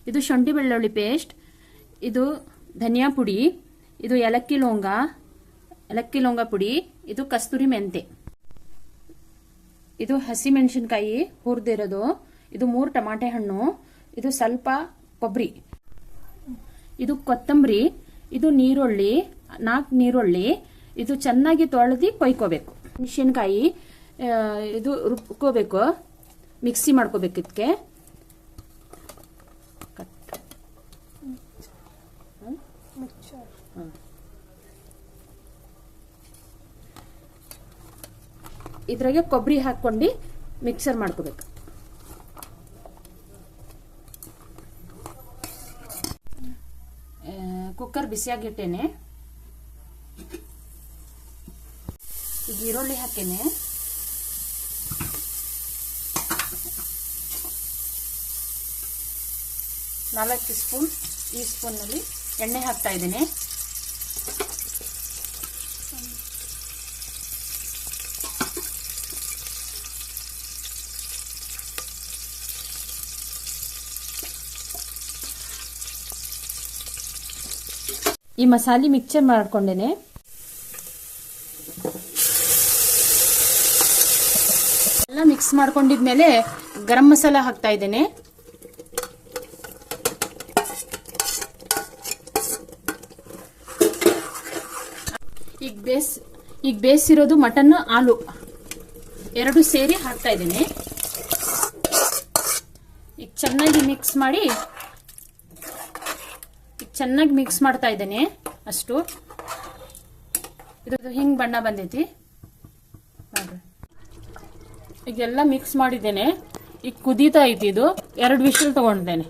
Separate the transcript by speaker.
Speaker 1: ಇದು ಶುಂಠಿ ಬೆಳ್ಳುಳ್ಳಿ ಪೇಸ್ಟ್, ಇದು ಧನಿಯಾ ಪುಡಿ, ಇದು ಏಲಕ್ಕಿ ಲವಂಗ ಪುಡಿ, ಇದು ಕಸ್ತೂರಿ ಮೆಂತೆ, ಇದು ಹಸಿ ಮೆಣಸಿನಕಾಯಿ ಹುರಿದಿರೋದು, ಇದು 3 ಟಮಾಟೆ ಹಣ್ಣು, ಇದು ಸ್ವಲ್ಪ ಕೊಬ್ಬರಿ, ಇದು ಕೊತ್ತಂಬರಿ, ಇದು ನೀರುಳ್ಳಿ 4 ನೀರುಳ್ಳಿ, ಇದು ಚೆನ್ನಾಗಿ ತೊಳೆದು ಕೊಯ್ಕೋಬೇಕು. ಮೆಣಸಿನಕಾಯಿ ಇದು ರುಬ್ಕೋಬೇಕು, ಮಿಕ್ಸಿ ಮಾಡ್ಕೋಬೇಕು. ಇದಕ್ಕೆ ಇದ್ರಾಗೆ ಕೊಬ್ಬರಿ ಹಾಕೊಂಡು ಮಿಕ್ಸರ್ ಮಾಡ್ಕೋಬೇಕು. ಕುಕ್ಕರ್ ಬಿಸಿಯಾಗಿಟ್ಟೇನೆ. ಈಗ ಈರುಳ್ಳಿ ಹಾಕೇನೆ. ನಾಲ್ಕು ಸ್ಪೂನ್, ಈ ಸ್ಪೂನ್ನಲ್ಲಿ ಎಣ್ಣೆ ಹಾಕ್ತಾ ಇದ್ದೇನೆ. ಈ ಮಸಾಲೆ ಮಿಕ್ಸರ್ ಮಾಡ್ಕೊಂಡೇನೆ. ಎಲ್ಲ ಮಿಕ್ಸ್ ಮಾಡ್ಕೊಂಡಿದ್ಮೇಲೆ ಗರಂ ಮಸಾಲ ಹಾಕ್ತಾ ಇದ್ದೇನೆ. ಈಗ ಬೇಯಿಸಿರೋದು ಮಟನ್ ಆಲೂ 2 ಸೇರಿ ಹಾಕ್ತಾ ಇದ್ದೇನೆ. ಈಗ ಚೆನ್ನಾಗಿ ಮಿಕ್ಸ್ ಮಾಡ್ತಾ ಇದ್ದೇನೆ. ಅಷ್ಟು ಇದು ಹಿಂಗ್ ಬಣ್ಣ ಬಂದೈತಿ ನೋಡ್ರಿ. ಈಗೆಲ್ಲ ಮಿಕ್ಸ್ ಮಾಡಿದ್ದೇನೆ. ಈಗ ಕುದೀತಾ ಐತಿ. ಇದು 2 ವಿಷಲ್ ತಗೊಂಡಿದ್ದೇನೆ.